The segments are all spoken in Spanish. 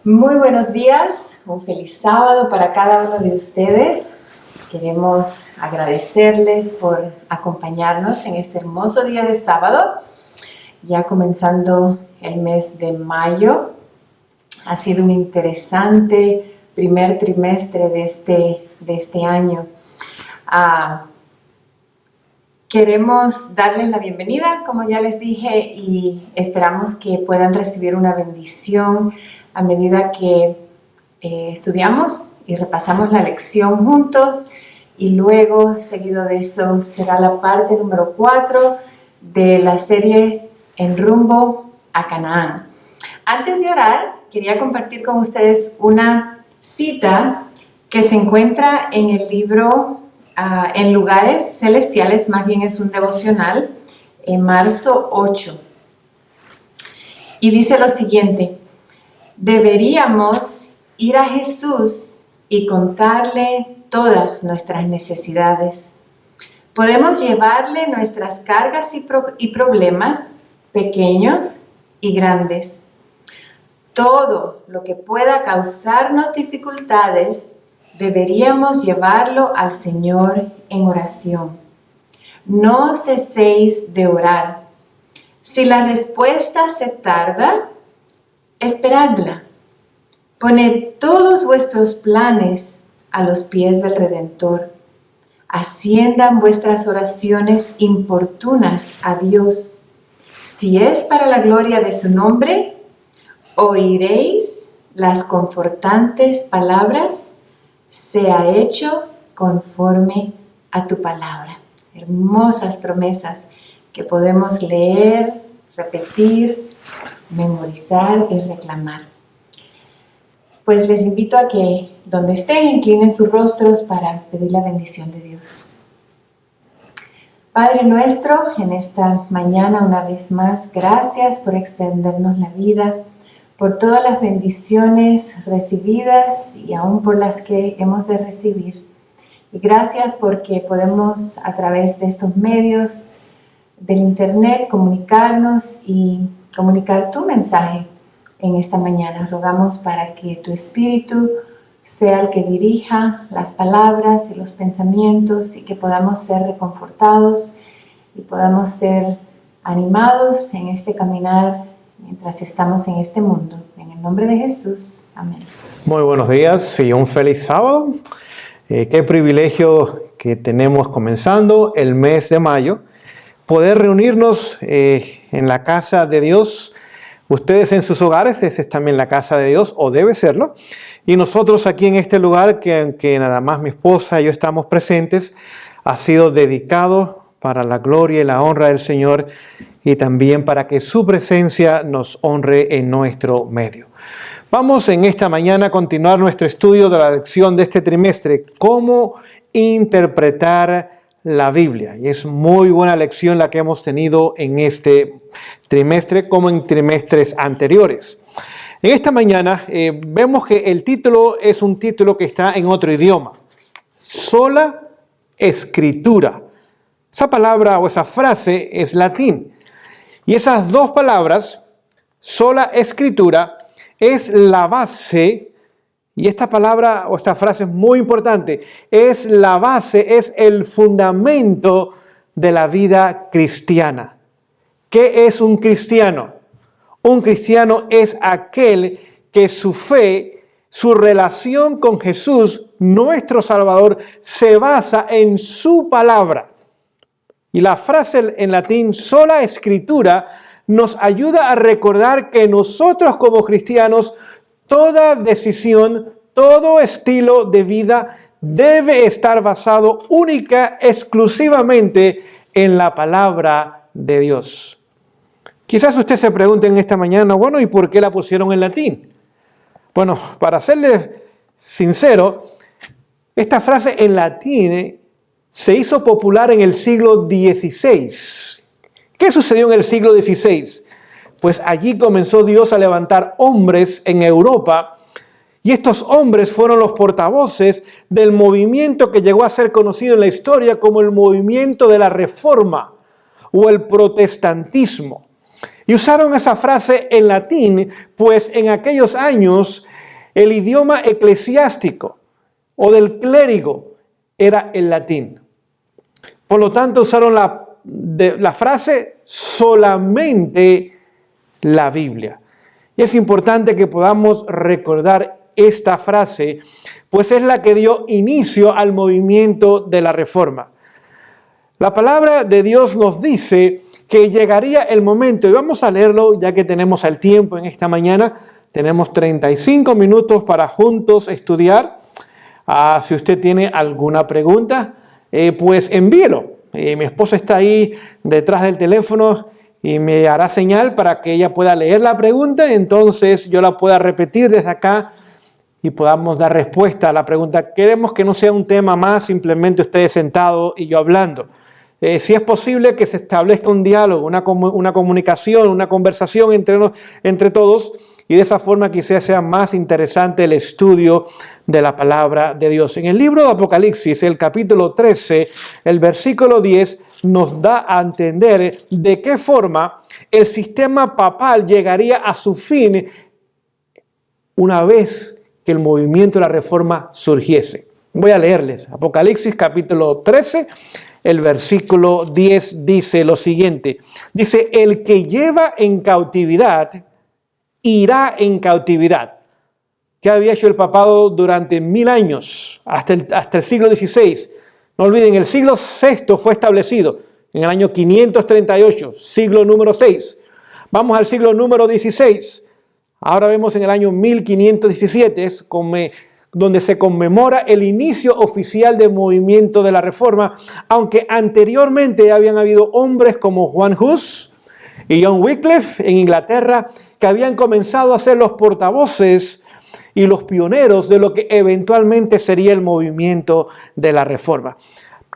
Muy buenos días, un feliz sábado para cada uno de ustedes. Queremos agradecerles por acompañarnos en este hermoso día de sábado, ya comenzando el mes de mayo. Ha sido un interesante primer trimestre de este año. Queremos darles la bienvenida, como ya les dije, y esperamos que puedan recibir una bendición a medida que estudiamos y repasamos la lección juntos, y luego, seguido de eso, será la parte número 4 de la serie En rumbo a Canaán. Antes de orar, quería compartir con ustedes una cita que se encuentra en el libro En lugares celestiales, más bien es un devocional, en marzo 8. Y dice lo siguiente: deberíamos ir a Jesús y contarle todas nuestras necesidades. Podemos llevarle nuestras cargas y problemas, pequeños y grandes. Todo lo que pueda causarnos dificultades, deberíamos llevarlo al Señor en oración. No ceséis de orar. Si la respuesta se tarda, esperadla. Poned todos vuestros planes a los pies del Redentor. Asciendan vuestras oraciones importunas a Dios. Si es para la gloria de su nombre, oiréis las confortantes palabras: sea hecho conforme a tu palabra. Hermosas promesas que podemos leer, repetir, memorizar y reclamar. Pues les invito a que donde estén inclinen sus rostros para pedir la bendición de Dios. Padre nuestro, en esta mañana una vez más, gracias por extendernos la vida, por todas las bendiciones recibidas y aún por las que hemos de recibir. Y gracias porque podemos a través de estos medios del internet comunicarnos y comunicar tu mensaje en esta mañana. Rogamos para que tu Espíritu sea el que dirija las palabras y los pensamientos, y que podamos ser reconfortados y podamos ser animados en este caminar mientras estamos en este mundo. En el nombre de Jesús. Amén. Muy buenos días y un feliz sábado. Qué privilegio que tenemos comenzando el mes de mayo, poder reunirnos en la casa de Dios. Ustedes en sus hogares, esa es también la casa de Dios, o debe serlo. Y nosotros aquí en este lugar, que aunque nada más mi esposa y yo estamos presentes, ha sido dedicado para la gloria y la honra del Señor, y también para que su presencia nos honre en nuestro medio. Vamos en esta mañana a continuar nuestro estudio de la lección de este trimestre, cómo interpretar la Biblia. Y es muy buena lección la que hemos tenido en este trimestre como en trimestres anteriores. En esta mañana vemos que el título es un título que está en otro idioma. Sola Escritura. Esa palabra o esa frase es latín. Y esas dos palabras, sola Escritura, es la base. Y esta palabra o esta frase es muy importante. Es la base, es el fundamento de la vida cristiana. ¿Qué es un cristiano? Un cristiano es aquel que su fe, su relación con Jesús, nuestro Salvador, se basa en su palabra. Y la frase en latín, sola Escritura, nos ayuda a recordar que nosotros como cristianos, toda decisión, todo estilo de vida debe estar basado única, exclusivamente en la palabra de Dios. Quizás usted se pregunte en esta mañana, bueno, ¿y por qué la pusieron en latín? Bueno, para serle sincero, esta frase en latín se hizo popular en el siglo XVI. ¿Qué sucedió en el siglo XVI? Pues allí comenzó Dios a levantar hombres en Europa Y estos hombres fueron los portavoces del movimiento que llegó a ser conocido en la historia como el movimiento de la Reforma o el protestantismo. Y usaron esa frase en latín, pues en aquellos años el idioma eclesiástico o del clérigo era el latín. Por lo tanto, usaron la frase solamente la Biblia. Y es importante que podamos recordar esta frase, pues es la que dio inicio al movimiento de la Reforma. La palabra de Dios nos dice que llegaría el momento, y vamos a leerlo ya que tenemos el tiempo en esta mañana. Tenemos 35 minutos para juntos estudiar. Si usted tiene alguna pregunta, pues envíelo. Mi esposa está ahí detrás del teléfono y me hará señal para que ella pueda leer la pregunta. Entonces yo la pueda repetir desde acá y podamos dar respuesta a la pregunta. Queremos que no sea un tema más, simplemente ustedes sentados y yo hablando. Si es posible que se establezca un diálogo, una comunicación, una conversación entre todos, y de esa forma quizás sea más interesante el estudio de la palabra de Dios. En el libro de Apocalipsis, el capítulo 13, el versículo 10, nos da a entender de qué forma el sistema papal llegaría a su fin una vez que el movimiento de la Reforma surgiese. Voy a leerles. Apocalipsis capítulo 13, el versículo 10 dice lo siguiente. Dice, el que lleva en cautividad, irá en cautividad. ¿Qué había hecho el papado durante 1000 años? Hasta el siglo XVI. No olviden, el siglo VI fue establecido en el año 538, siglo número 6. Vamos al siglo número 16. Ahora vemos en el año 1517, donde se conmemora el inicio oficial del movimiento de la Reforma, aunque anteriormente habían habido hombres como Juan Hus y John Wycliffe en Inglaterra, que habían comenzado a ser los portavoces y los pioneros de lo que eventualmente sería el movimiento de la Reforma.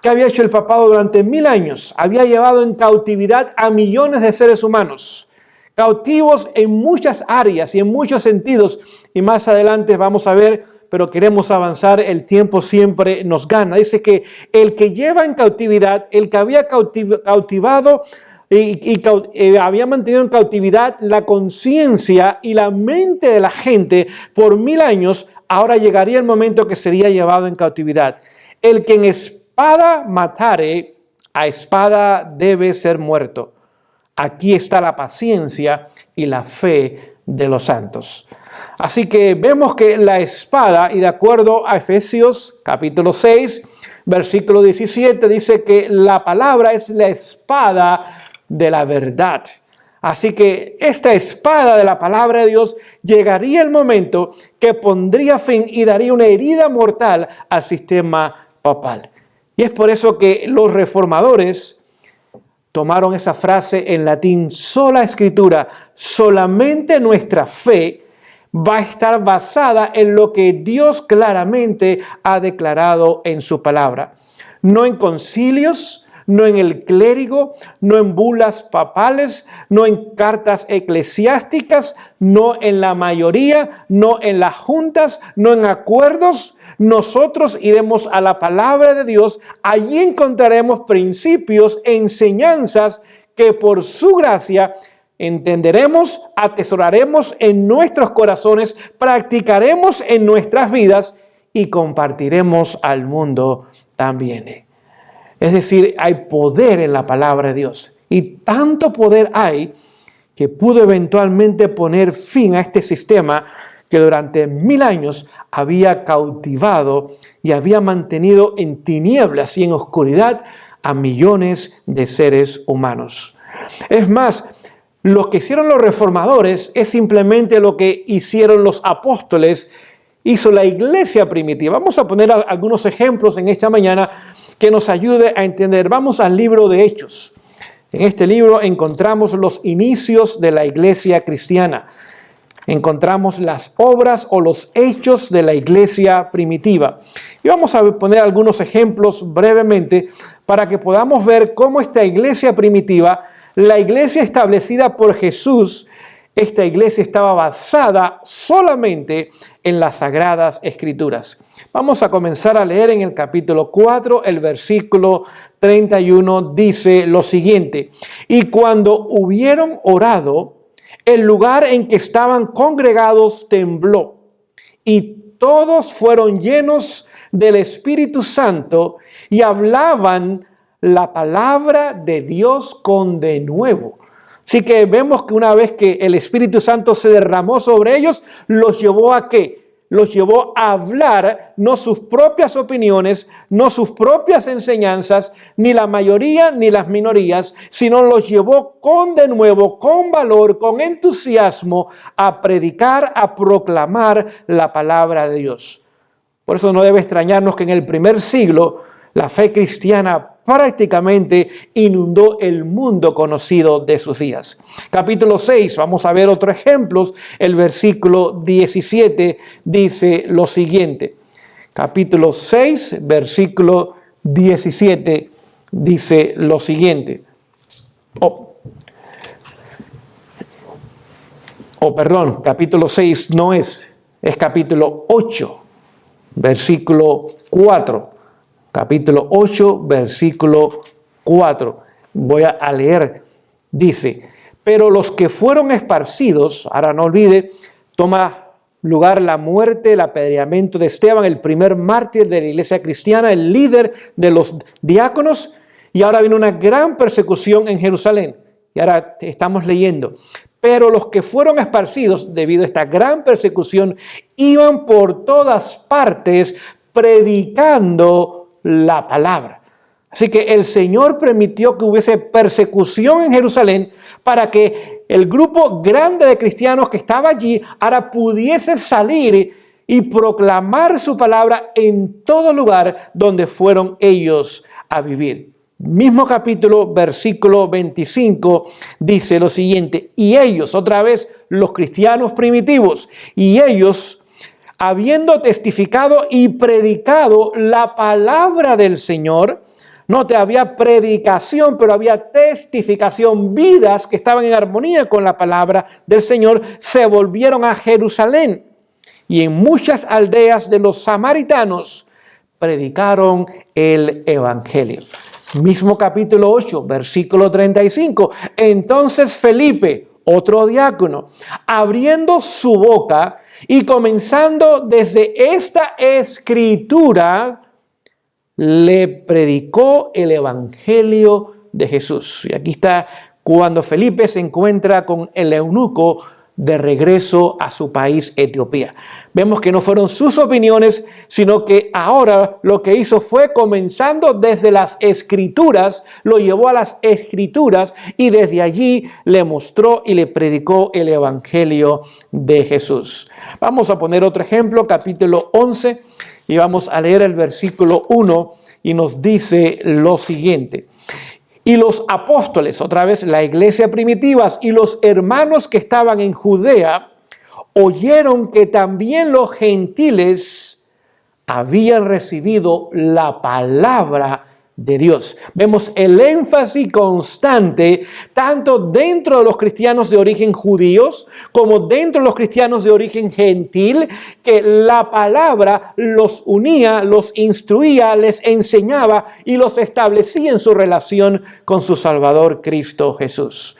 ¿Qué había hecho el papado durante 1000 años? Había llevado en cautividad a millones de seres humanos, cautivos en muchas áreas y en muchos sentidos, y más adelante vamos a ver, pero queremos avanzar, el tiempo siempre nos gana. Dice que el que lleva en cautividad, el que había cautivado y había mantenido en cautividad la conciencia y la mente de la gente por 1000 años, ahora llegaría el momento que sería llevado en cautividad. El que en espada matare, a espada debe ser muerto. Aquí está la paciencia y la fe de los santos. Así que vemos que la espada, y de acuerdo a Efesios capítulo 6, versículo 17, dice que la palabra es la espada de la verdad. Así que esta espada de la palabra de Dios llegaría el momento que pondría fin y daría una herida mortal al sistema papal. Y es por eso que los reformadores tomaron esa frase en latín, sola escritura, solamente nuestra fe va a estar basada en lo que Dios claramente ha declarado en su palabra. No en concilios, no en el clérigo, no en bulas papales, no en cartas eclesiásticas, no en la mayoría, no en las juntas, no en acuerdos. Nosotros iremos a la palabra de Dios, allí encontraremos principios, enseñanzas que por su gracia entenderemos, atesoraremos en nuestros corazones, practicaremos en nuestras vidas y compartiremos al mundo también. Es decir, hay poder en la palabra de Dios, y tanto poder hay que pudo eventualmente poner fin a este sistema que durante 1000 años había cautivado y había mantenido en tinieblas y en oscuridad a millones de seres humanos. Es más, lo que hicieron los reformadores es simplemente lo que hicieron los apóstoles, hizo la iglesia primitiva. Vamos a poner algunos ejemplos en esta mañana que nos ayude a entender. Vamos al libro de Hechos. En este libro encontramos los inicios de la iglesia cristiana. Encontramos las obras o los hechos de la iglesia primitiva. Y vamos a poner algunos ejemplos brevemente para que podamos ver cómo esta iglesia primitiva, la iglesia establecida por Jesús, esta iglesia estaba basada solamente en las Sagradas Escrituras. Vamos a comenzar a leer en el capítulo 4, el versículo 31, dice lo siguiente: y cuando hubieron orado, el lugar en que estaban congregados tembló, y todos fueron llenos del Espíritu Santo y hablaban la palabra de Dios con denuedo. Así que vemos que una vez que el Espíritu Santo se derramó sobre ellos, los llevó ¿a qué? Los llevó a hablar no sus propias opiniones, no sus propias enseñanzas, ni la mayoría ni las minorías, sino los llevó con denuedo, con valor, con entusiasmo, a predicar, a proclamar la palabra de Dios. Por eso no debe extrañarnos que en el primer siglo la fe cristiana prácticamente inundó el mundo conocido de sus días. Capítulo 6, vamos a ver otros ejemplos. El versículo 17 dice lo siguiente. Capítulo 6, versículo 17 dice lo siguiente. Perdón, capítulo 6 no es capítulo 8, versículo 4. Capítulo 8, versículo 4. Voy a leer. Dice: pero los que fueron esparcidos, ahora no olvide, toma lugar la muerte, el apedreamiento de Esteban, el primer mártir de la iglesia cristiana, el líder de los diáconos, y ahora viene una gran persecución en Jerusalén. Y ahora estamos leyendo: pero los que fueron esparcidos debido a esta gran persecución iban por todas partes predicando la palabra. Así que el Señor permitió que hubiese persecución en Jerusalén para que el grupo grande de cristianos que estaba allí ahora pudiese salir y proclamar su palabra en todo lugar donde fueron ellos a vivir. Mismo capítulo, versículo 25, dice lo siguiente: y ellos, otra vez los cristianos primitivos, y ellos, habiendo testificado y predicado la palabra del Señor. Note, había predicación, pero había testificación, vidas que estaban en armonía con la palabra del Señor, se volvieron a Jerusalén. Y en muchas aldeas de los samaritanos predicaron el evangelio. Mismo capítulo 8, versículo 35. Entonces Felipe, otro diácono, abriendo su boca y comenzando desde esta escritura, le predicó el evangelio de Jesús. Y aquí está cuando Felipe se encuentra con el eunuco de regreso a su país, Etiopía. Vemos que no fueron sus opiniones, sino que ahora lo que hizo fue, comenzando desde las Escrituras, lo llevó a las Escrituras y desde allí le mostró y le predicó el evangelio de Jesús. Vamos a poner otro ejemplo, capítulo 11, y vamos a leer el versículo 1 y nos dice lo siguiente: y los apóstoles, otra vez la iglesia primitiva, y los hermanos que estaban en Judea, oyeron que también los gentiles habían recibido la palabra de Dios. Vemos el énfasis constante tanto dentro de los cristianos de origen judíos como dentro de los cristianos de origen gentil, que la palabra los unía, los instruía, les enseñaba y los establecía en su relación con su Salvador Cristo Jesús.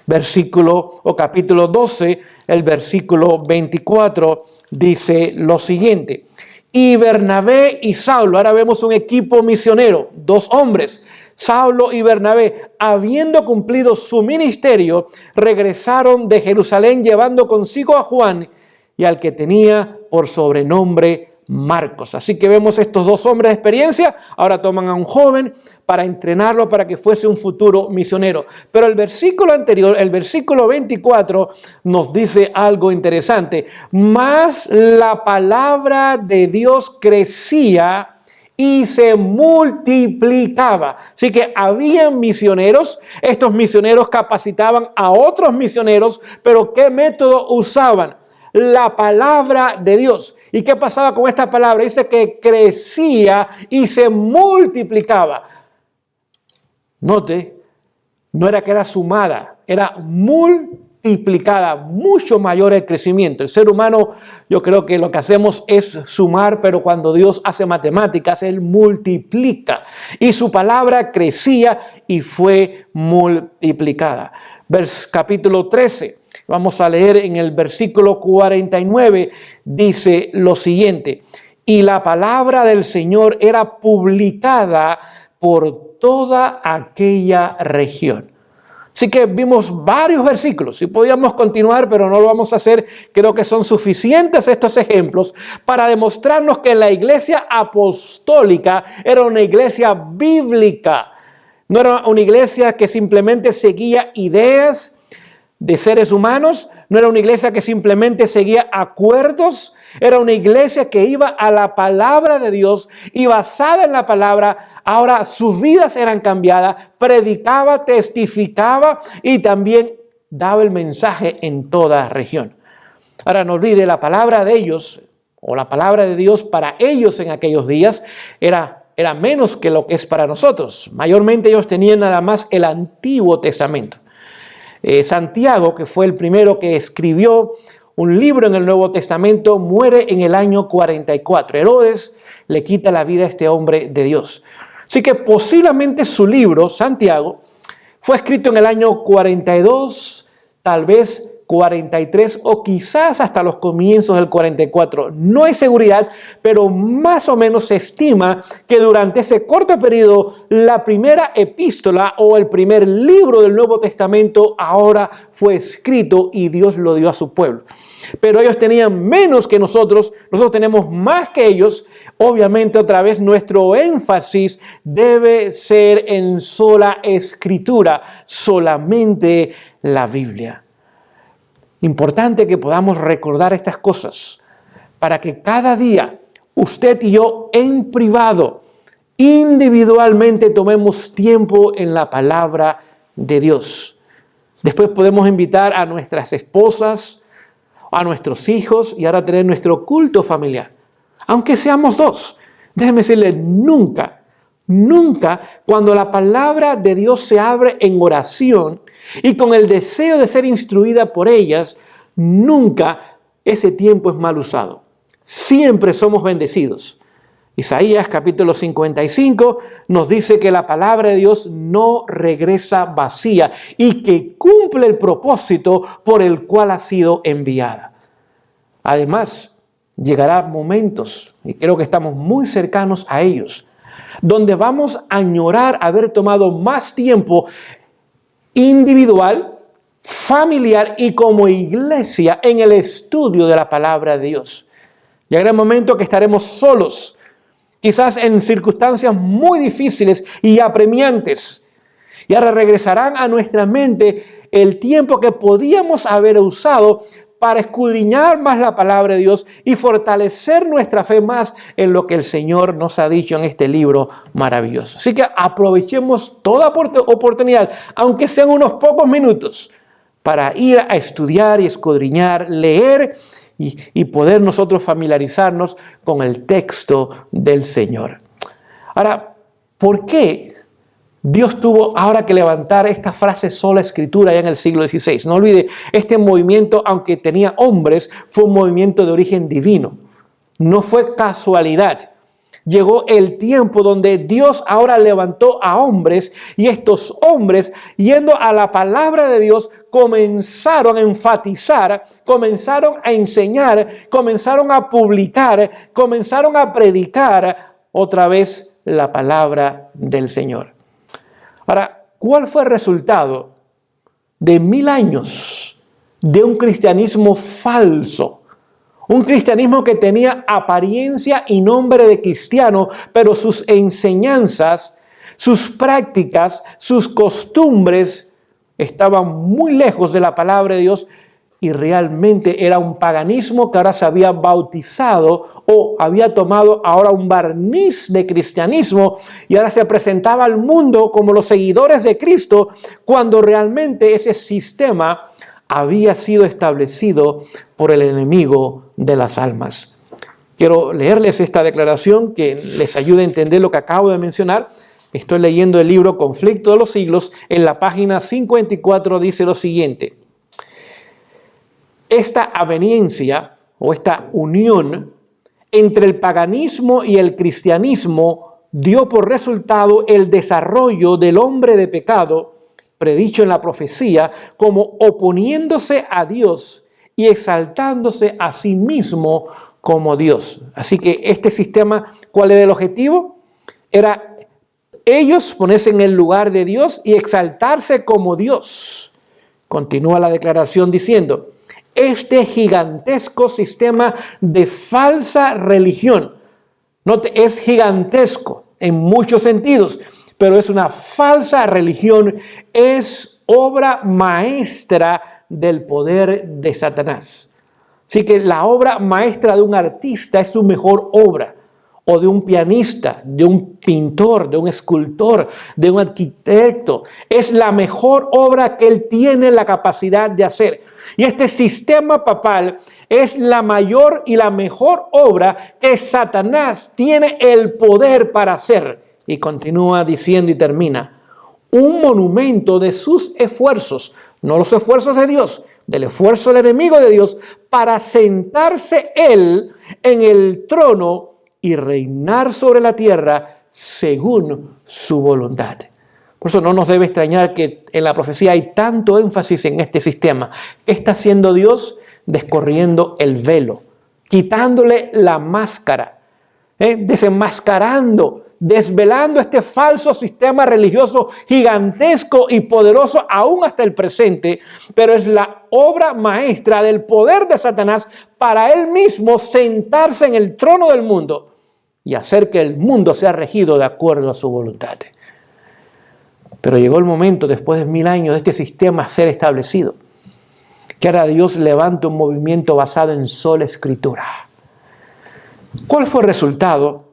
Versículo o capítulo 12, el versículo 24 dice lo siguiente: y Bernabé y Saulo, ahora vemos un equipo misionero, dos hombres, Saulo y Bernabé, habiendo cumplido su ministerio, regresaron de Jerusalén llevando consigo a Juan y al que tenía por sobrenombre Marcos. Así que vemos estos dos hombres de experiencia, ahora toman a un joven para entrenarlo para que fuese un futuro misionero. Pero el versículo anterior, el versículo 24, nos dice algo interesante: mas la palabra de Dios crecía y se multiplicaba. Así que habían misioneros, estos misioneros capacitaban a otros misioneros, pero ¿qué método usaban? La palabra de Dios. ¿Y qué pasaba con esta palabra? Dice que crecía y se multiplicaba. Note, no era que era sumada, era multiplicada. multiplicada, mucho mayor el crecimiento. El ser humano, yo creo que lo que hacemos es sumar, pero cuando Dios hace matemáticas, Él multiplica. Y su palabra crecía y fue multiplicada. Capítulo 13, vamos a leer en el versículo 49, dice lo siguiente: y la palabra del Señor era publicada por toda aquella región. Así que vimos varios versículos y podíamos continuar, pero no lo vamos a hacer. Creo que son suficientes estos ejemplos para demostrarnos que la iglesia apostólica era una iglesia bíblica. No era una iglesia que simplemente seguía ideas de seres humanos, no era una iglesia que simplemente seguía acuerdos. Era una iglesia que iba a la palabra de Dios y basada en la palabra, ahora sus vidas eran cambiadas, predicaba, testificaba y también daba el mensaje en toda región. Ahora no olvide, la palabra de ellos, o la palabra de Dios para ellos en aquellos días, era menos que lo que es para nosotros. Mayormente ellos tenían nada más el Antiguo Testamento. Santiago, que fue el primero que escribió un libro en el Nuevo Testamento, muere en el año 44. Herodes le quita la vida a este hombre de Dios. Así que posiblemente su libro, Santiago, fue escrito en el año 42, tal vez 43 o quizás hasta los comienzos del 44. No hay seguridad, pero más o menos se estima que durante ese corto periodo la primera epístola o el primer libro del Nuevo Testamento ahora fue escrito y Dios lo dio a su pueblo. Pero ellos tenían menos que nosotros tenemos más que ellos. Obviamente, otra vez, nuestro énfasis debe ser en sola escritura, solamente la Biblia. Importante que podamos recordar estas cosas para que cada día usted y yo en privado, individualmente, tomemos tiempo en la palabra de Dios. Después podemos invitar a nuestras esposas, a nuestros hijos y ahora tener nuestro culto familiar. Aunque seamos dos, déjeme decirle, nunca cuando la palabra de Dios se abre en oración y con el deseo de ser instruida por ellas, nunca ese tiempo es mal usado. Siempre somos bendecidos. Isaías capítulo 55 nos dice que la palabra de Dios no regresa vacía y que cumple el propósito por el cual ha sido enviada. Además, llegará momentos, y creo que estamos muy cercanos a ellos, donde vamos a añorar haber tomado más tiempo individual, familiar y como iglesia en el estudio de la palabra de Dios. Llegará el momento que estaremos solos, quizás en circunstancias muy difíciles y apremiantes. Y ahora regresarán a nuestra mente el tiempo que podíamos haber usado para escudriñar más la palabra de Dios y fortalecer nuestra fe más en lo que el Señor nos ha dicho en este libro maravilloso. Así que aprovechemos toda oportunidad, aunque sean unos pocos minutos, para ir a estudiar y escudriñar, leer y poder nosotros familiarizarnos con el texto del Señor. Ahora, ¿por qué Dios tuvo ahora que levantar esta frase sola escritura ya en el siglo XVI? No olvide, este movimiento, aunque tenía hombres, fue un movimiento de origen divino. No fue casualidad. Llegó el tiempo donde Dios ahora levantó a hombres y estos hombres, yendo a la palabra de Dios, comenzaron a enfatizar, comenzaron a enseñar, comenzaron a publicar, comenzaron a predicar otra vez la palabra del Señor. Ahora, ¿cuál fue el resultado de 1000 años de un cristianismo falso? Un cristianismo que tenía apariencia y nombre de cristiano, pero sus enseñanzas, sus prácticas, sus costumbres estaban muy lejos de la palabra de Dios y realmente era un paganismo que ahora se había bautizado o había tomado ahora un barniz de cristianismo y ahora se presentaba al mundo como los seguidores de Cristo cuando realmente ese sistema había sido establecido por el enemigo de las almas. Quiero leerles esta declaración que les ayude a entender lo que acabo de mencionar. Estoy leyendo el libro Conflicto de los Siglos. En la página 54 dice lo siguiente: esta aveniencia o esta unión entre el paganismo y el cristianismo dio por resultado el desarrollo del hombre de pecado, predicho en la profecía, como oponiéndose a Dios y exaltándose a sí mismo como Dios. Así que este sistema, ¿cuál era el objetivo? Era ellos ponerse en el lugar de Dios y exaltarse como Dios. Continúa la declaración diciendo: este gigantesco sistema de falsa religión, es gigantesco en muchos sentidos, pero es una falsa religión, es obra maestra del poder de Satanás. Así que la obra maestra de un artista es su mejor obra, o de un pianista, de un pintor, de un escultor, de un arquitecto. Es la mejor obra que él tiene la capacidad de hacer. Y este sistema papal es la mayor y la mejor obra que Satanás tiene el poder para hacer. Y continúa diciendo y termina: un monumento de sus esfuerzos, no los esfuerzos de Dios, del esfuerzo del enemigo de Dios, para sentarse él en el trono y reinar sobre la tierra según su voluntad. Por eso no nos debe extrañar que en la profecía hay tanto énfasis en este sistema. ¿Qué está haciendo Dios? Descorriendo el velo, quitándole la máscara, desenmascarando, desvelando este falso sistema religioso gigantesco y poderoso aún hasta el presente, pero es la obra maestra del poder de Satanás para él mismo sentarse en el trono del mundo y hacer que el mundo sea regido de acuerdo a su voluntad. Pero llegó el momento, después de 1000 años de este sistema ser establecido, que ahora Dios levanta un movimiento basado en sola escritura. ¿Cuál fue el resultado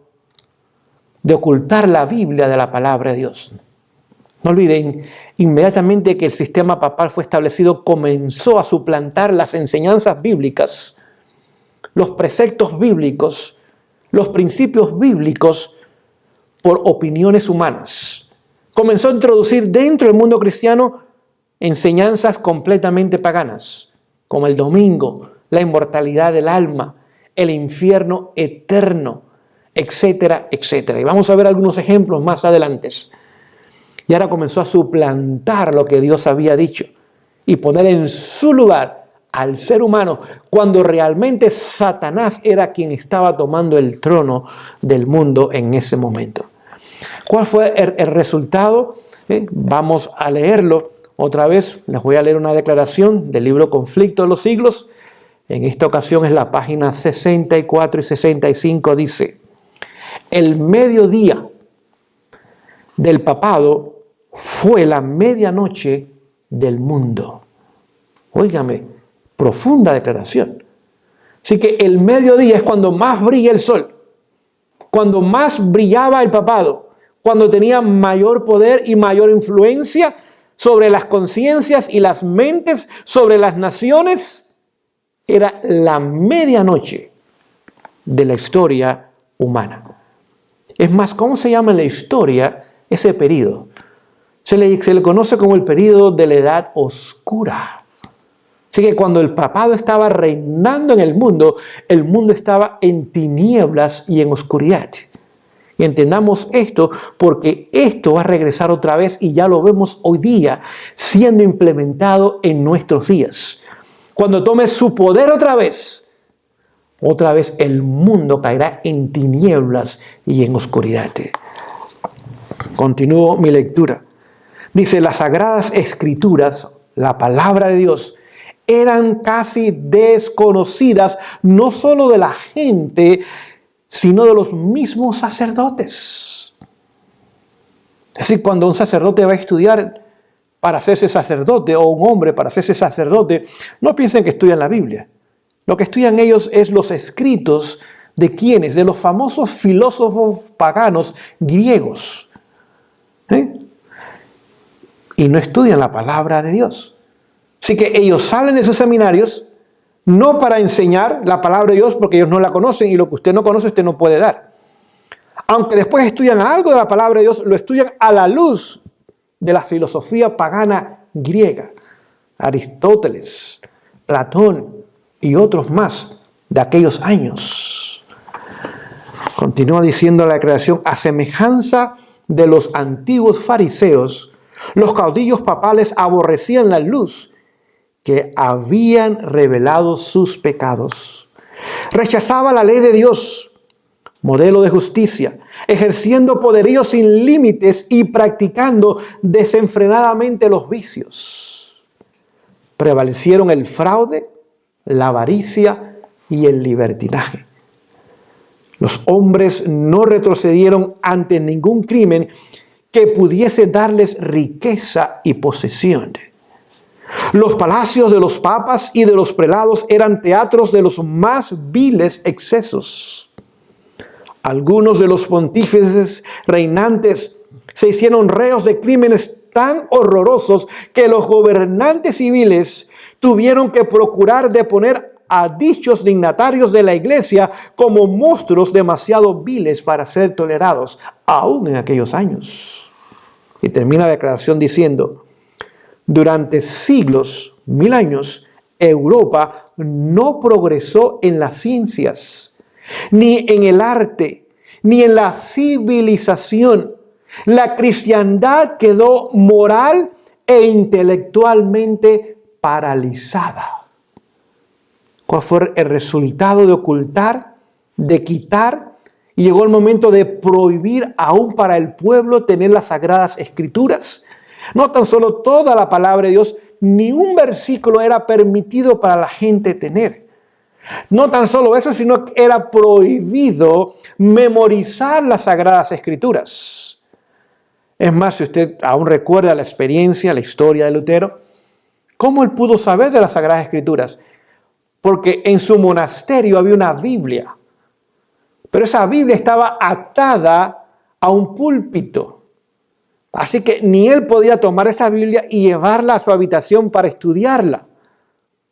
de ocultar la Biblia de la palabra de Dios? No olviden, inmediatamente que el sistema papal fue establecido, comenzó a suplantar las enseñanzas bíblicas, los preceptos bíblicos, los principios bíblicos por opiniones humanas. Comenzó a introducir dentro del mundo cristiano enseñanzas completamente paganas, como el domingo, la inmortalidad del alma, el infierno eterno, etcétera, etcétera. Y vamos a ver algunos ejemplos más adelante. Y ahora comenzó a suplantar lo que Dios había dicho y poner en su lugar al ser humano, cuando realmente Satanás era quien estaba tomando el trono del mundo en ese momento. ¿Cuál fue el resultado? Vamos a leerlo otra vez. Les voy a leer una declaración del libro Conflicto de los Siglos. En esta ocasión es la página 64 y 65. Dice: el mediodía del papado fue la medianoche del mundo. Óigame, profunda declaración. Así que el mediodía es cuando más brilla el sol, cuando más brillaba el papado, cuando tenía mayor poder y mayor influencia sobre las conciencias y las mentes, sobre las naciones. Era la medianoche de la historia humana. Es más, ¿cómo se llama en la historia ese periodo? Se le conoce como el periodo de la Edad Oscura. Así que cuando el papado estaba reinando en el mundo estaba en tinieblas y en oscuridad. Y entendamos esto, porque esto va a regresar otra vez y ya lo vemos hoy día siendo implementado en nuestros días. Cuando tome su poder otra vez el mundo caerá en tinieblas y en oscuridad. Continúo mi lectura. Dice: las Sagradas Escrituras, la palabra de Dios, eran casi desconocidas, no solo de la gente, sino de los mismos sacerdotes. Es decir, cuando un sacerdote va a estudiar para hacerse sacerdote, o un hombre para hacerse sacerdote, no piensen que estudian la Biblia. Lo que estudian ellos es los escritos de quienes, de los famosos filósofos paganos griegos. Y no estudian la palabra de Dios. Así que ellos salen de sus seminarios no para enseñar la palabra de Dios, porque ellos no la conocen, y lo que usted no conoce usted no puede dar. Aunque después estudian algo de la palabra de Dios, lo estudian a la luz de la filosofía pagana griega. Aristóteles, Platón, y otros más de aquellos años. Continúa diciendo la declaración: a semejanza de los antiguos fariseos, los caudillos papales aborrecían la luz que habían revelado sus pecados. Rechazaba la ley de Dios, modelo de justicia, ejerciendo poderío sin límites y practicando desenfrenadamente los vicios. Prevalecieron el fraude, la avaricia y el libertinaje. Los hombres no retrocedieron ante ningún crimen que pudiese darles riqueza y posesión. Los palacios de los papas y de los prelados eran teatros de los más viles excesos. Algunos de los pontífices reinantes se hicieron reos de crímenes tan horrorosos que los gobernantes civiles tuvieron que procurar deponer a dichos dignatarios de la iglesia como monstruos demasiado viles para ser tolerados, aún en aquellos años. Y termina la declaración diciendo: durante siglos, 1000 años, Europa no progresó en las ciencias, ni en el arte, ni en la civilización. La cristiandad quedó moral e intelectualmente paralizada. ¿Cuál fue el resultado de ocultar, de quitar? Y llegó el momento de prohibir aún para el pueblo tener las sagradas escrituras. No tan solo toda la palabra de Dios, ni un versículo era permitido para la gente tener. No tan solo eso, sino que era prohibido memorizar las sagradas escrituras. Es más, si usted aún recuerda la experiencia, la historia de Lutero, ¿cómo él pudo saber de las sagradas escrituras? Porque en su monasterio había una Biblia, pero esa Biblia estaba atada a un púlpito. Así que ni él podía tomar esa Biblia y llevarla a su habitación para estudiarla.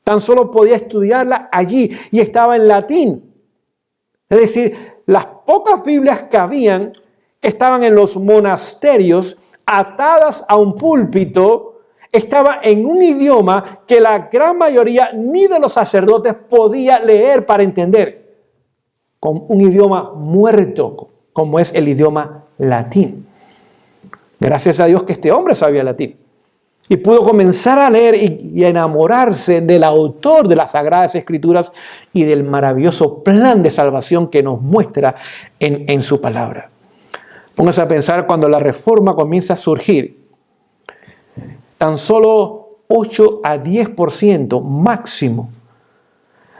Tan solo podía estudiarla allí y estaba en latín. Es decir, las pocas Biblias que habían estaban en los monasterios, atadas a un púlpito, estaba en un idioma que la gran mayoría ni de los sacerdotes podía leer para entender, con un idioma muerto, como es el idioma latín. Gracias a Dios que este hombre sabía latín y pudo comenzar a leer y a enamorarse del autor de las Sagradas Escrituras y del maravilloso plan de salvación que nos muestra en su palabra. Póngase a pensar cuando la Reforma comienza a surgir. Tan solo 8 a 10% máximo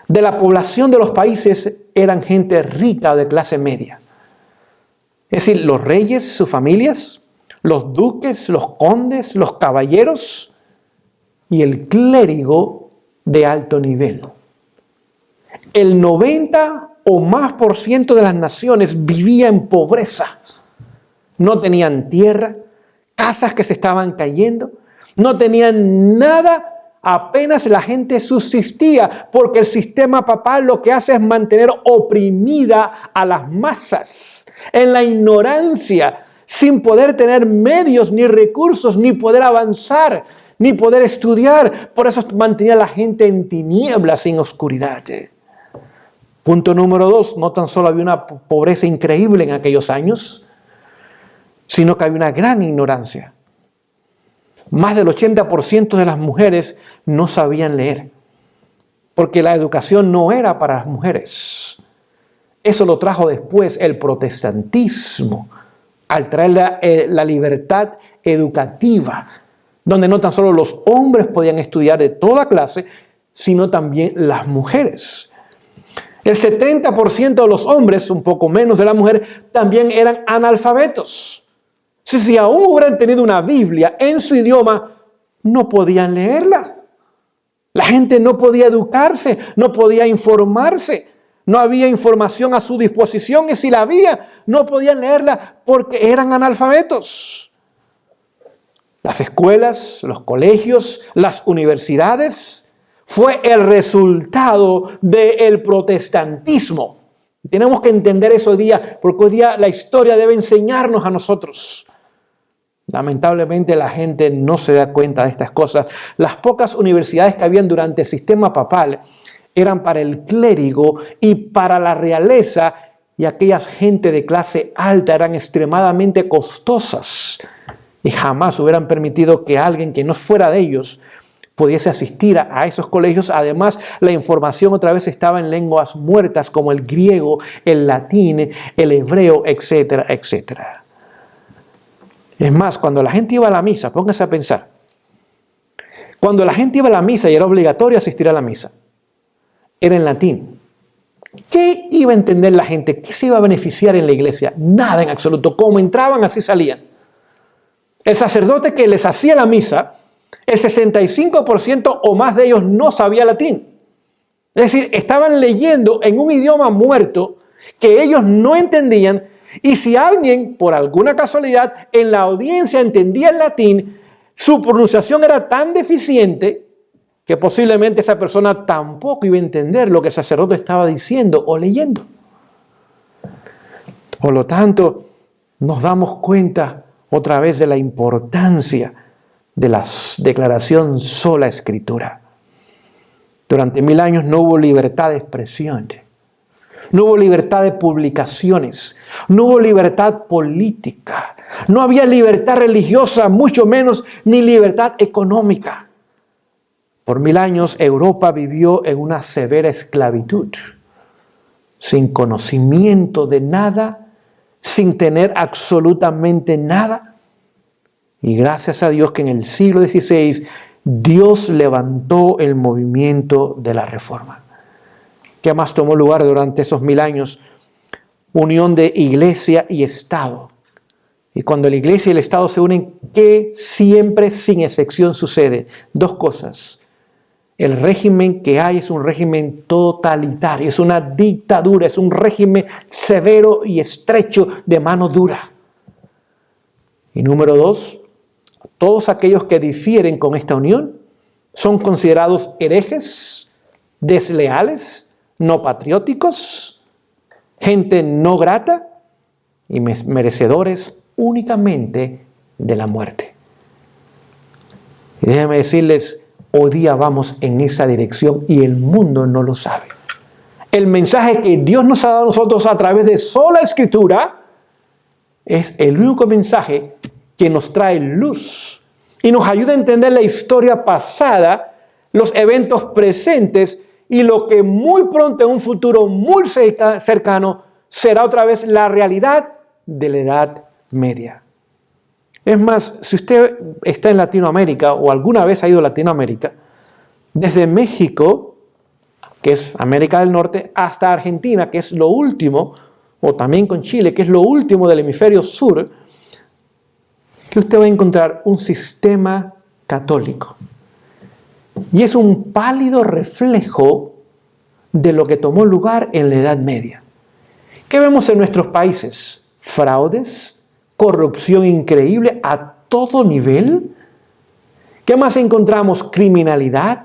de la población de los países eran gente rica o de clase media. Es decir, los reyes, sus familias, los duques, los condes, los caballeros y el clérigo de alto nivel. El 90 o más por ciento de las naciones vivía en pobreza. No tenían tierra, casas que se estaban cayendo, no tenían nada, apenas la gente subsistía, porque el sistema papal lo que hace es mantener oprimida a las masas en la ignorancia, sin poder tener medios, ni recursos, ni poder avanzar, ni poder estudiar. Por eso mantenía a la gente en tinieblas, en oscuridad. Punto número 2, no tan solo había una pobreza increíble en aquellos años, sino que había una gran ignorancia. Más del 80% de las mujeres no sabían leer, porque la educación no era para las mujeres. Eso lo trajo después el protestantismo, al traer la libertad educativa, donde no tan solo los hombres podían estudiar de toda clase, sino también las mujeres. El 70% de los hombres, un poco menos de la mujer, también eran analfabetos. Si aún hubieran tenido una Biblia en su idioma, no podían leerla. La gente no podía educarse, no podía informarse. No había información a su disposición y si la había, no podían leerla porque eran analfabetos. Las escuelas, los colegios, las universidades fue el resultado del protestantismo. Tenemos que entender eso hoy día, porque hoy día la historia debe enseñarnos a nosotros. Lamentablemente la gente no se da cuenta de estas cosas. Las pocas universidades que habían durante el sistema papal eran para el clérigo y para la realeza, y aquellas gente de clase alta eran extremadamente costosas y jamás hubieran permitido que alguien que no fuera de ellos pudiese asistir a esos colegios. Además, la información otra vez estaba en lenguas muertas como el griego, el latín, el hebreo, etcétera, etcétera. Es más, cuando la gente iba a la misa, póngase a pensar, cuando la gente iba a la misa y era obligatorio asistir a la misa, era en latín. ¿Qué iba a entender la gente? ¿Qué se iba a beneficiar en la iglesia? Nada en absoluto. Como entraban, así salían. El sacerdote que les hacía la misa, el 65% o más de ellos no sabía latín. Es decir, estaban leyendo en un idioma muerto que ellos no entendían, y si alguien, por alguna casualidad, en la audiencia entendía el latín, su pronunciación era tan deficiente que posiblemente esa persona tampoco iba a entender lo que el sacerdote estaba diciendo o leyendo. Por lo tanto, nos damos cuenta otra vez de la importancia de la declaración sola escritura. Durante 1000 años no hubo libertad de expresión, no hubo libertad de publicaciones, no hubo libertad política, no había libertad religiosa, mucho menos ni libertad económica. Por 1000 años Europa vivió en una severa esclavitud, sin conocimiento de nada, sin tener absolutamente nada. Y gracias a Dios que en el siglo XVI Dios levantó el movimiento de la Reforma. ¿Qué más tomó lugar durante esos 1000 años? Unión de iglesia y Estado. Y cuando la iglesia y el Estado se unen, ¿qué siempre sin excepción sucede? Dos cosas. El régimen que hay es un régimen totalitario, es una dictadura, es un régimen severo y estrecho de mano dura. Y número dos, todos aquellos que difieren con esta unión son considerados herejes, desleales, no patrióticos, gente no grata y merecedores únicamente de la muerte. Y déjenme decirles, hoy día vamos en esa dirección y el mundo no lo sabe. El mensaje que Dios nos ha dado a nosotros a través de sola escritura es el único mensaje que nos trae luz y nos ayuda a entender la historia pasada, los eventos presentes y lo que muy pronto en un futuro muy cercano será otra vez la realidad de la Edad Media. Es más, si usted está en Latinoamérica o alguna vez ha ido a Latinoamérica, desde México, que es América del Norte, hasta Argentina, que es lo último, o también con Chile, que es lo último del hemisferio sur, que usted va a encontrar un sistema católico. Y es un pálido reflejo de lo que tomó lugar en la Edad Media. ¿Qué vemos en nuestros países? Fraudes, corrupción increíble a todo nivel. ¿Qué más encontramos? Criminalidad,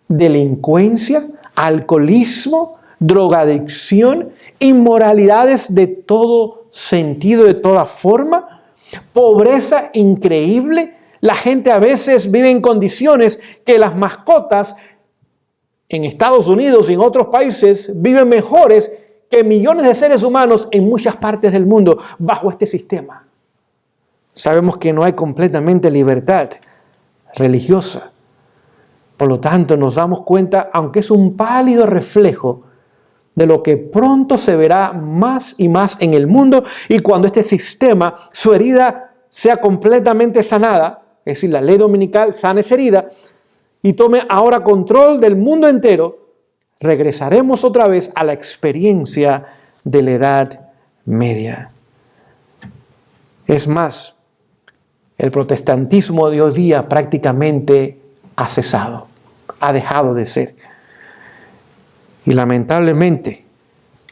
delincuencia, alcoholismo, drogadicción, inmoralidades de todo sentido, de toda forma, pobreza increíble. La gente a veces vive en condiciones que las mascotas en Estados Unidos y en otros países viven mejores que millones de seres humanos en muchas partes del mundo bajo este sistema. Sabemos que no hay completamente libertad religiosa. Por lo tanto, nos damos cuenta, aunque es un pálido reflejo de lo que pronto se verá más y más en el mundo, y cuando este sistema, su herida sea completamente sanada, es decir, la ley dominical sana esa herida, y tome ahora control del mundo entero, regresaremos otra vez a la experiencia de la Edad Media. Es más, el protestantismo de hoy día prácticamente ha cesado, ha dejado de ser. Y lamentablemente,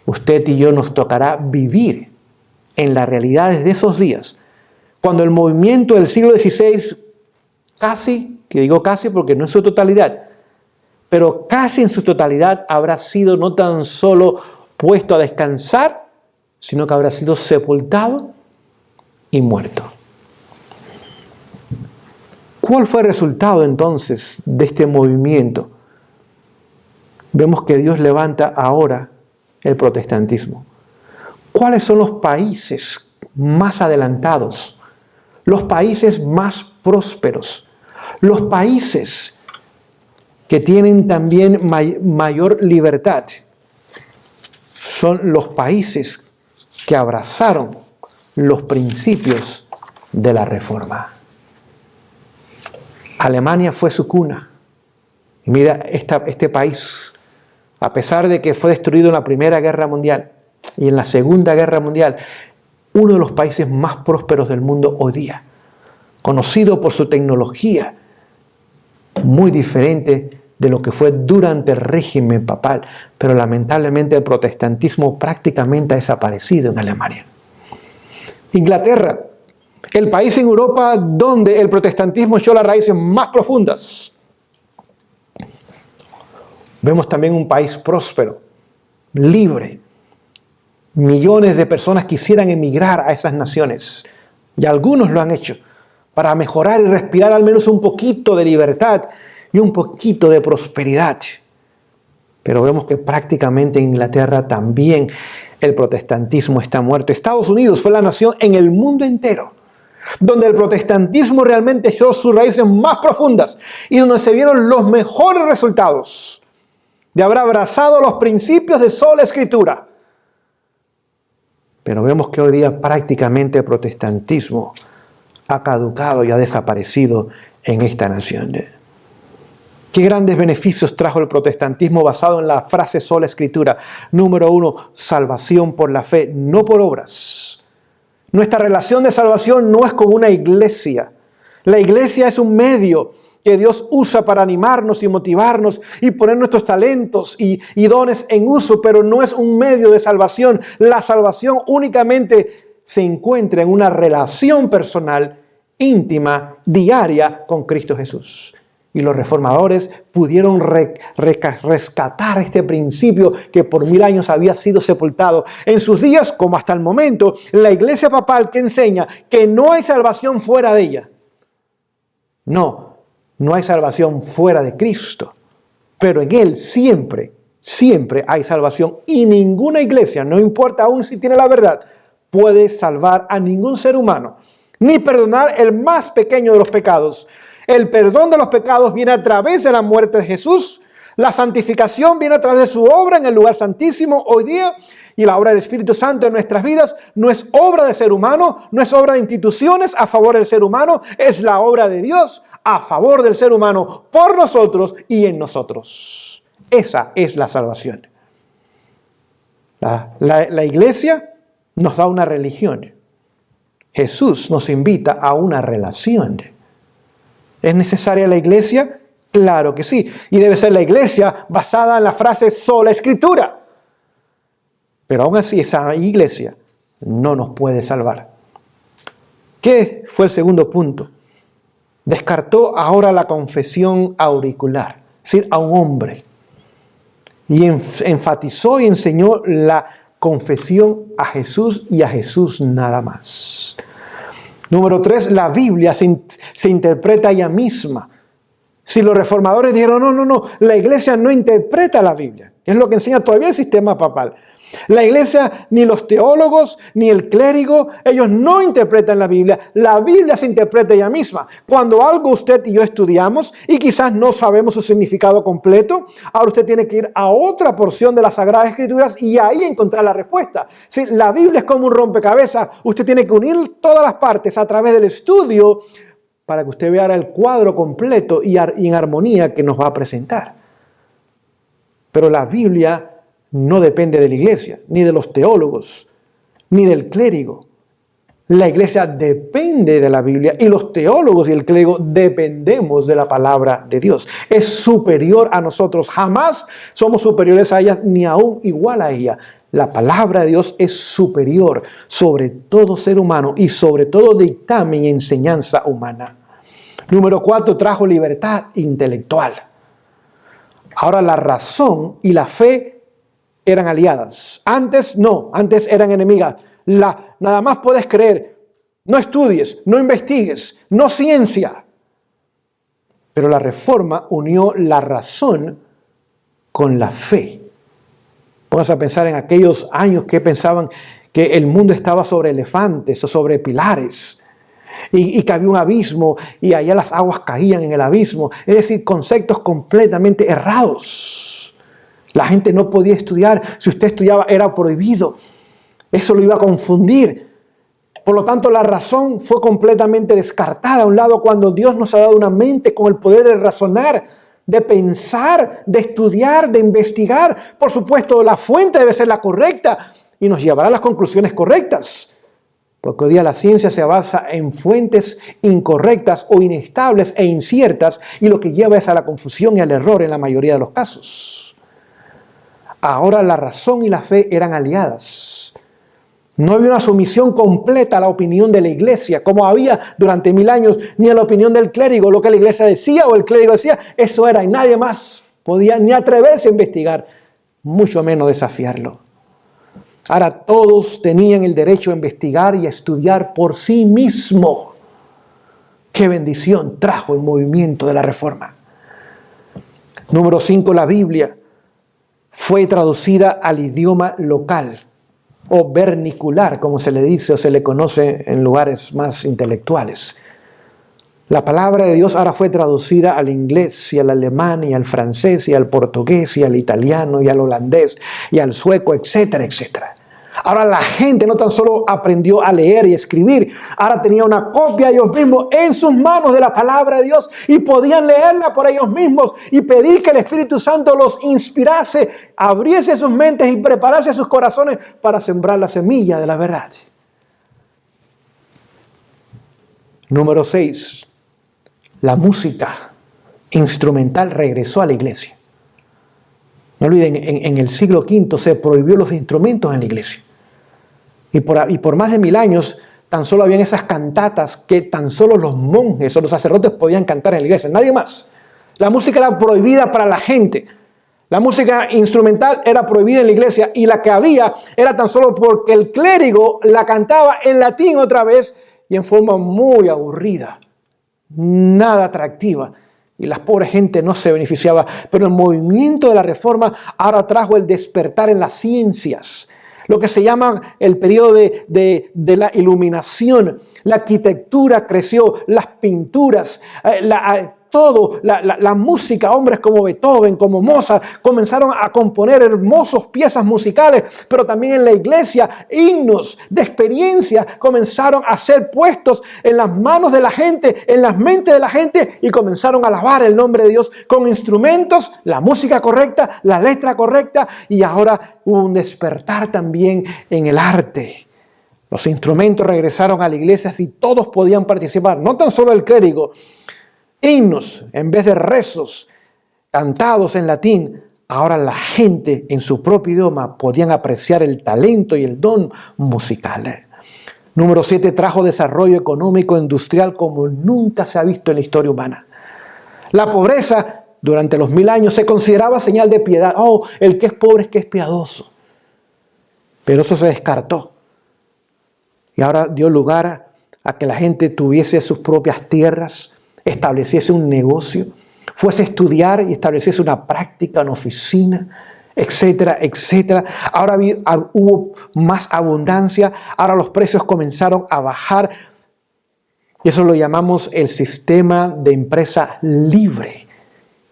usted y yo nos tocará vivir en las realidades de esos días, cuando el movimiento del siglo XVI casi, que digo casi porque no en su totalidad, pero casi en su totalidad habrá sido no tan solo puesto a descansar, sino que habrá sido sepultado y muerto. ¿Cuál fue el resultado entonces de este movimiento? vemos que Dios levanta ahora el protestantismo. ¿Cuáles son los países más adelantados? Los países más prósperos. Los países que tienen también mayor libertad. Son los países que abrazaron los principios de la Reforma. Alemania fue su cuna. Y mira, este país, a pesar de que fue destruido en la Primera Guerra Mundial y en la Segunda Guerra Mundial, uno de los países más prósperos del mundo hoy día, conocido por su tecnología, muy diferente de lo que fue durante el régimen papal, pero lamentablemente el protestantismo prácticamente ha desaparecido en Alemania. Inglaterra, el país en Europa donde el protestantismo echó las raíces más profundas. Vemos también un país próspero, libre. Millones de personas quisieran emigrar a esas naciones, y algunos lo han hecho, para mejorar y respirar al menos un poquito de libertad y un poquito de prosperidad. Pero vemos que prácticamente en Inglaterra también el protestantismo está muerto. Estados Unidos fue la nación en el mundo entero donde el protestantismo realmente echó sus raíces más profundas y donde se vieron los mejores resultados de haber abrazado los principios de sola escritura. Pero vemos que hoy día prácticamente el protestantismo ha caducado y ha desaparecido en esta nación. ¿Qué grandes beneficios trajo el protestantismo basado en la frase sola escritura? Número 1, salvación por la fe, no por obras. Nuestra relación de salvación no es con una iglesia. La iglesia es un medio que Dios usa para animarnos y motivarnos y poner nuestros talentos y dones en uso, pero no es un medio de salvación. La salvación únicamente se encuentra en una relación personal, íntima, diaria con Cristo Jesús. Y los reformadores pudieron rescatar este principio que por 1000 años había sido sepultado. En sus días, como hasta el momento, la iglesia papal que enseña que no hay salvación fuera de ella. No hay salvación fuera de Cristo. Pero en Él siempre hay salvación. Y ninguna iglesia, no importa aún si tiene la verdad, puede salvar a ningún ser humano, ni perdonar el más pequeño de los pecados. El perdón de los pecados viene a través de la muerte de Jesús. La santificación viene a través de su obra en el lugar santísimo hoy día. Y la obra del Espíritu Santo en nuestras vidas no es obra de ser humano, no es obra de instituciones a favor del ser humano. Es la obra de Dios a favor del ser humano, por nosotros y en nosotros. Esa es la salvación. La iglesia nos da una religión. Jesús nos invita a una relación. ¿Es necesaria la iglesia? Claro que sí. Y debe ser la iglesia basada en la frase sola escritura. Pero aún así esa iglesia no nos puede salvar. ¿Qué fue el segundo punto? Descartó ahora la confesión auricular, es decir, a un hombre. Y enfatizó y enseñó la confesión a Jesús y a Jesús nada más. Número 3, la Biblia se interpreta ella misma. Si los reformadores dijeron, no, la iglesia no interpreta la Biblia, que es lo que enseña todavía el sistema papal. La iglesia, ni los teólogos, ni el clérigo, ellos no interpretan la Biblia se interpreta ella misma. Cuando algo usted y yo estudiamos y quizás no sabemos su significado completo, ahora usted tiene que ir a otra porción de las Sagradas Escrituras y ahí encontrar la respuesta. Si la Biblia es como un rompecabezas, usted tiene que unir todas las partes a través del estudio para que usted vea el cuadro completo y en armonía que nos va a presentar. Pero la Biblia no depende de la iglesia, ni de los teólogos, ni del clérigo. La iglesia depende de la Biblia y los teólogos y el clérigo dependemos de la palabra de Dios. Es superior a nosotros. Jamás somos superiores a ella, ni aún igual a ella. La palabra de Dios es superior sobre todo ser humano y sobre todo dictamen y enseñanza humana. Número 4, trajo libertad intelectual. Ahora la razón y la fe eran aliadas. Antes no, antes eran enemigas. Nada más puedes creer, no estudies, no investigues, no ciencia. Pero la reforma unió la razón con la fe. Vamos a pensar en aquellos años que pensaban que el mundo estaba sobre elefantes o sobre pilares y que había un abismo y allá las aguas caían en el abismo. Es decir, conceptos completamente errados. La gente no podía estudiar. Si usted estudiaba era prohibido. Eso lo iba a confundir. Por lo tanto, la razón fue completamente descartada a un lado cuando Dios nos ha dado una mente con el poder de razonar, de pensar, de estudiar, de investigar. Por supuesto, la fuente debe ser la correcta y nos llevará a las conclusiones correctas. Porque hoy día la ciencia se basa en fuentes incorrectas o inestables e inciertas y lo que lleva es a la confusión y al error en la mayoría de los casos. Ahora la razón y la fe eran aliadas. No había una sumisión completa a la opinión de la iglesia, como había durante 1000 años, ni a la opinión del clérigo. Lo que la iglesia decía o el clérigo decía, eso era, y nadie más podía ni atreverse a investigar, mucho menos desafiarlo. Ahora todos tenían el derecho a investigar y a estudiar por sí mismo. ¡Qué bendición trajo el movimiento de la Reforma! Número 5, la Biblia fue traducida al idioma local o vernicular, como se le dice o se le conoce en lugares más intelectuales. La palabra de Dios ahora fue traducida al inglés y al alemán y al francés y al portugués y al italiano y al holandés y al sueco, etcétera, etcétera. Ahora la gente no tan solo aprendió a leer y escribir, ahora tenía una copia ellos mismos en sus manos de la palabra de Dios y podían leerla por ellos mismos y pedir que el Espíritu Santo los inspirase, abriese sus mentes y preparase sus corazones para sembrar la semilla de la verdad. Número 6. La música instrumental regresó a la iglesia. No olviden, en el siglo V se prohibió los instrumentos en la iglesia. Y por más de 1000 años tan solo habían esas cantatas que tan solo los monjes o los sacerdotes podían cantar en la iglesia, nadie más. La música era prohibida para la gente. La música instrumental era prohibida en la iglesia y la que había era tan solo porque el clérigo la cantaba en latín otra vez y en forma muy aburrida, nada atractiva. Y la pobre gente no se beneficiaba. Pero el movimiento de la Reforma ahora trajo el despertar en las ciencias. Lo que se llama el periodo de la iluminación. La arquitectura creció, las pinturas, la música, hombres como Beethoven, como Mozart, comenzaron a componer hermosas piezas musicales, pero también en la iglesia, himnos de experiencia comenzaron a ser puestos en las manos de la gente, en las mentes de la gente, y comenzaron a alabar el nombre de Dios con instrumentos, la música correcta, la letra correcta, y ahora hubo un despertar también en el arte. Los instrumentos regresaron a la iglesia y todos podían participar, no tan solo el clérigo. Himnos, en vez de rezos cantados en latín, ahora la gente en su propio idioma podían apreciar el talento y el don musical. Número 7, trajo desarrollo económico industrial como nunca se ha visto en la historia humana. La pobreza durante los 1000 años se consideraba señal de piedad. Oh, el que es pobre es que es piadoso. Pero eso se descartó. Y ahora dio lugar a que la gente tuviese sus propias tierras, estableciese un negocio, fuese a estudiar y estableciese una práctica, una oficina, etcétera, etcétera. Ahora hubo más abundancia, ahora los precios comenzaron a bajar y eso lo llamamos el sistema de empresa libre.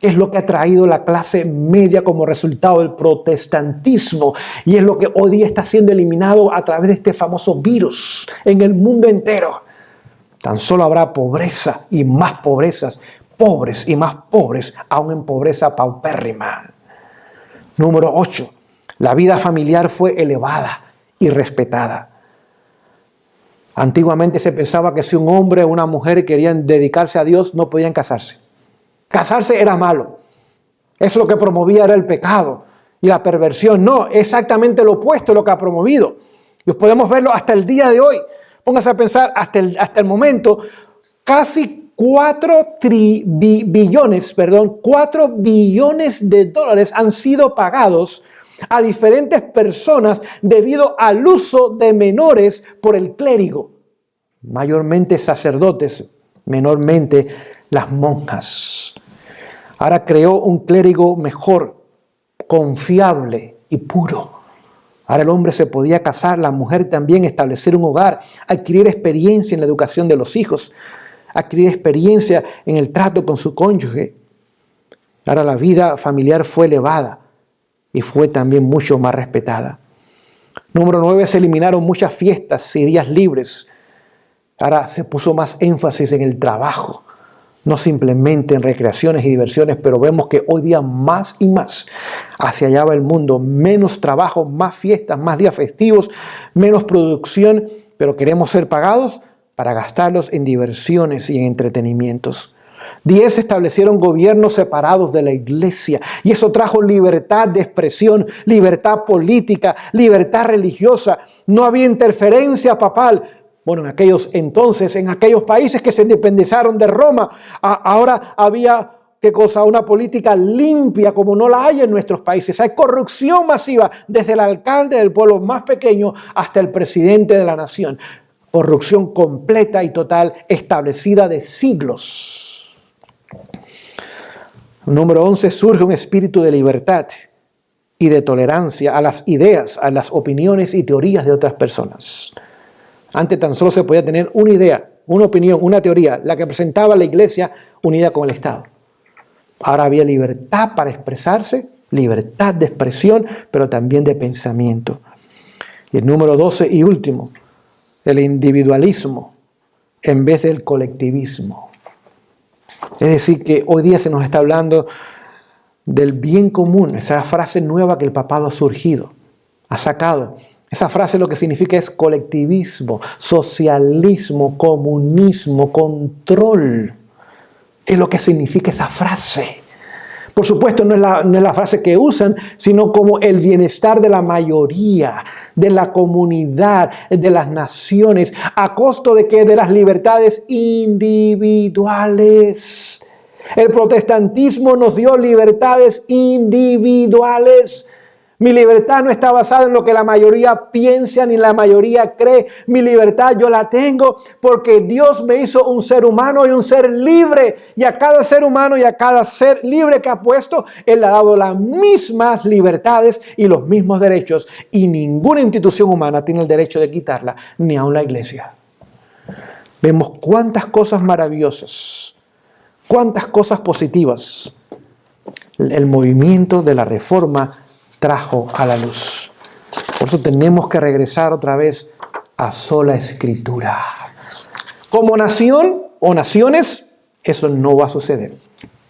Es lo que ha traído la clase media como resultado del protestantismo y es lo que hoy día está siendo eliminado a través de este famoso virus en el mundo entero. Tan solo habrá pobreza y más pobrezas, pobres y más pobres, aún en pobreza paupérrima. Número 8. La vida familiar fue elevada y respetada. Antiguamente se pensaba que si un hombre o una mujer querían dedicarse a Dios, no podían casarse. Casarse era malo. Eso lo que promovía era el pecado y la perversión. No, exactamente lo opuesto es lo que ha promovido. Y podemos verlo hasta el día de hoy. Póngase a pensar, hasta el momento, casi 4 billones de dólares han sido pagados a diferentes personas debido al uso de menores por el clérigo. Mayormente sacerdotes, menormente las monjas. Ahora creó un clérigo mejor, confiable y puro. Ahora el hombre se podía casar, la mujer también, establecer un hogar, adquirir experiencia en la educación de los hijos, adquirir experiencia en el trato con su cónyuge. Ahora la vida familiar fue elevada y fue también mucho más respetada. Número 9, se eliminaron muchas fiestas y días libres. Ahora se puso más énfasis en el trabajo, no simplemente en recreaciones y diversiones, pero vemos que hoy día más y más hacia allá va el mundo. Menos trabajo, más fiestas, más días festivos, menos producción, pero queremos ser pagados para gastarlos en diversiones y en entretenimientos. 10, se establecieron gobiernos separados de la iglesia y eso trajo libertad de expresión, libertad política, libertad religiosa. No había interferencia papal. Bueno, en aquellos entonces, en aquellos países que se independizaron de Roma, ahora había, ¿qué cosa? Una política limpia como no la hay en nuestros países. Hay corrupción masiva desde el alcalde del pueblo más pequeño hasta el presidente de la nación. Corrupción completa y total establecida de siglos. Número 11, surge un espíritu de libertad y de tolerancia a las ideas, a las opiniones y teorías de otras personas. Antes tan solo se podía tener una idea, una opinión, una teoría, la que presentaba la iglesia unida con el Estado. Ahora había libertad para expresarse, libertad de expresión, pero también de pensamiento. Y el número 12 y último, el individualismo en vez del colectivismo. Es decir, que hoy día se nos está hablando del bien común, esa frase nueva que el papado ha surgido, ha sacado. Esa frase lo que significa es colectivismo, socialismo, comunismo, control. Es lo que significa esa frase. Por supuesto, no es la frase que usan, sino como el bienestar de la mayoría, de la comunidad, de las naciones, a costo de ¿qué? De las libertades individuales. El protestantismo nos dio libertades individuales. Mi libertad no está basada en lo que la mayoría piensa ni la mayoría cree. Mi libertad yo la tengo porque Dios me hizo un ser humano y un ser libre. Y a cada ser humano y a cada ser libre que ha puesto, Él le ha dado las mismas libertades y los mismos derechos. Y ninguna institución humana tiene el derecho de quitarla, ni aun la iglesia. Vemos cuántas cosas maravillosas, cuántas cosas positivas el movimiento de la Reforma trajo a la luz. Por eso tenemos que regresar otra vez a sola escritura. Como nación o naciones, eso no va a suceder.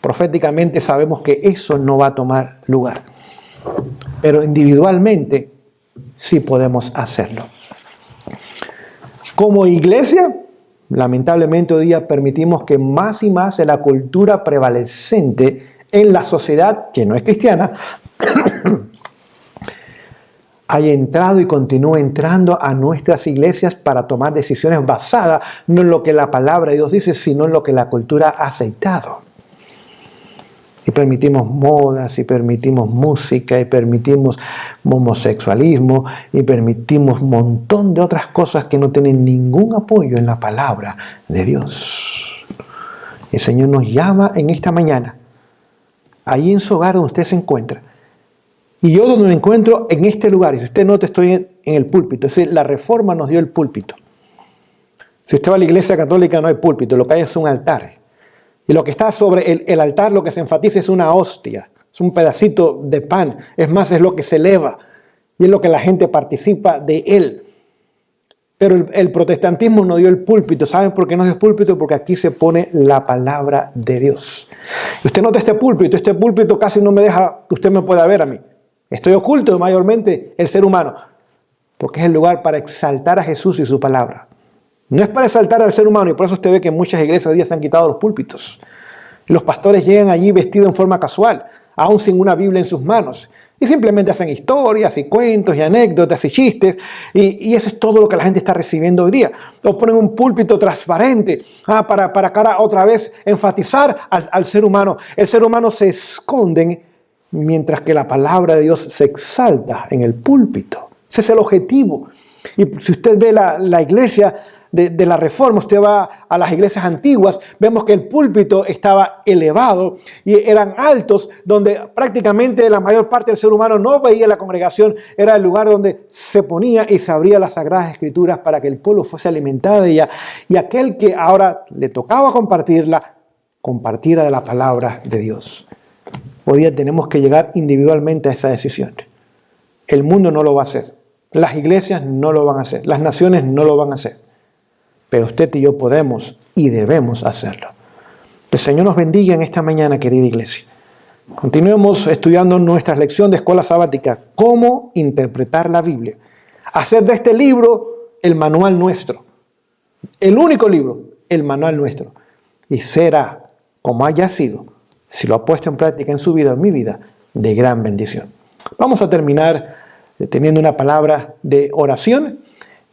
Proféticamente sabemos que eso no va a tomar lugar. Pero individualmente sí podemos hacerlo. Como iglesia, lamentablemente hoy día permitimos que más y más de la cultura prevalecente en la sociedad, que no es cristiana, haya entrado y continúa entrando a nuestras iglesias para tomar decisiones basadas no en lo que la palabra de Dios dice, sino en lo que la cultura ha aceitado. Y permitimos modas, y permitimos música, y permitimos homosexualismo, y permitimos un montón de otras cosas que no tienen ningún apoyo en la palabra de Dios. El Señor nos llama en esta mañana, ahí en su hogar donde usted se encuentra, y yo donde me encuentro en este lugar, y si usted nota estoy en el púlpito, es decir, la Reforma nos dio el púlpito. Si usted va a la iglesia católica no hay púlpito, lo que hay es un altar. Y lo que está sobre el altar, lo que se enfatiza es una hostia, es un pedacito de pan, es más, es lo que se eleva, y es lo que la gente participa de él. Pero el protestantismo no dio el púlpito. ¿Saben por qué no dio el púlpito? Porque aquí se pone la palabra de Dios. Y usted nota este púlpito casi no me deja que usted me pueda ver a mí. Estoy oculto mayormente el ser humano, porque es el lugar para exaltar a Jesús y su palabra. No es para exaltar al ser humano, y por eso usted ve que en muchas iglesias hoy día se han quitado los púlpitos. Los pastores llegan allí vestidos en forma casual, aún sin una Biblia en sus manos, y simplemente hacen historias y cuentos y anécdotas y chistes, y eso es todo lo que la gente está recibiendo hoy día. O ponen un púlpito transparente para cara otra vez enfatizar al ser humano. El ser humano se esconde mientras que la palabra de Dios se exalta en el púlpito. Ese es el objetivo. Y si usted ve la iglesia, de la Reforma, usted va a las iglesias antiguas, vemos que el púlpito estaba elevado y eran altos, donde prácticamente la mayor parte del ser humano no veía la congregación. Era el lugar donde se ponía y se abría las Sagradas Escrituras para que el pueblo fuese alimentado de ella, y aquel que ahora le tocaba compartirla, compartiera de la palabra de Dios. Hoy día tenemos que llegar individualmente a esa decisión. El mundo no lo va a hacer. Las iglesias no lo van a hacer. Las naciones no lo van a hacer. Pero usted y yo podemos y debemos hacerlo. El Señor nos bendiga en esta mañana, querida iglesia. Continuemos estudiando nuestra lección de escuela sabática. Cómo interpretar la Biblia. Hacer de este libro el manual nuestro. El único libro, el manual nuestro. Y será, como haya sido, si lo ha puesto en práctica en su vida, en mi vida, de gran bendición. Vamos a terminar teniendo una palabra de oración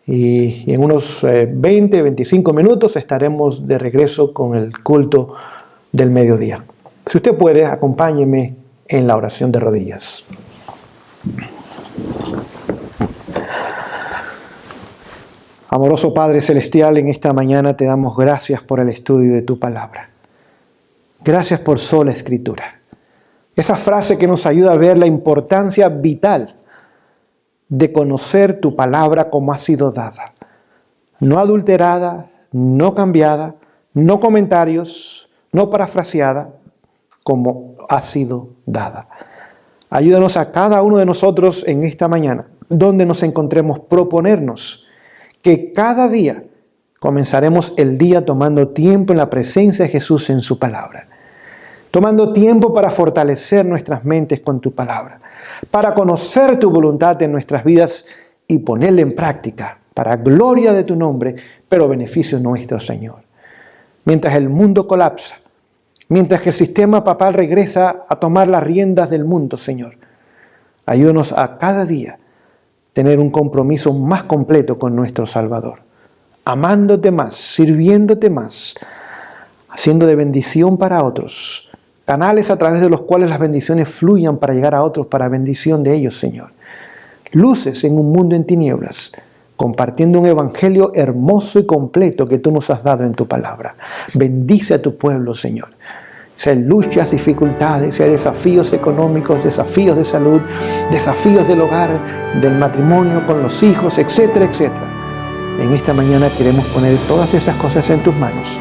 y en unos 20, 25 minutos estaremos de regreso con el culto del mediodía. Si usted puede, acompáñeme en la oración de rodillas. Amoroso Padre Celestial, en esta mañana te damos gracias por el estudio de tu palabra. Gracias por sola Escritura. Esa frase que nos ayuda a ver la importancia vital de conocer tu palabra como ha sido dada. No adulterada, no cambiada, no comentarios, no parafraseada, como ha sido dada. Ayúdanos a cada uno de nosotros en esta mañana, donde nos encontremos, proponernos que cada día comenzaremos el día tomando tiempo en la presencia de Jesús en su palabra. Tomando tiempo para fortalecer nuestras mentes con tu palabra, para conocer tu voluntad en nuestras vidas y ponerla en práctica para gloria de tu nombre, pero beneficio nuestro, Señor. Mientras el mundo colapsa, mientras que el sistema papal regresa a tomar las riendas del mundo, Señor, ayúdanos a cada día tener un compromiso más completo con nuestro Salvador, amándote más, sirviéndote más, haciendo de bendición para otros, canales a través de los cuales las bendiciones fluyan para llegar a otros, para bendición de ellos, Señor. Luces en un mundo en tinieblas, compartiendo un evangelio hermoso y completo que tú nos has dado en tu palabra. Bendice a tu pueblo, Señor. Si hay luchas, dificultades, si hay desafíos económicos, desafíos de salud, desafíos del hogar, del matrimonio, con los hijos, etcétera, etcétera. En esta mañana queremos poner todas esas cosas en tus manos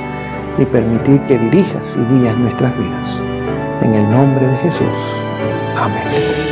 y permitir que dirijas y guíes nuestras vidas. En el nombre de Jesús. Amén.